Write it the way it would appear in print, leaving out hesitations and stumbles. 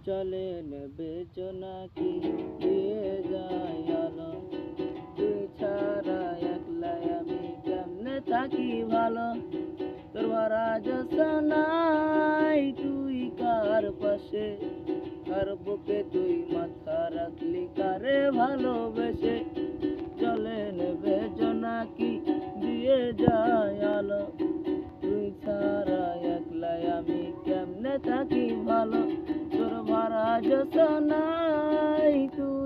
জলে নেবে জোনাকি দিয়ে যায় আলো, তুই ছাড়া একলাই আমি কেমনে থাকি ভালো। তোর ভরা জোছনায় তুই কার পাশে, কার বুকে তুই মাথা রাখলি কারে ভালোবেসে। জলে নেবে জোনাকি দিয়ে যায় আলো, তুই ছাড়া একলাই আমি কেমনে থাকি ভালো। তোর ভরা জোছনায় তুই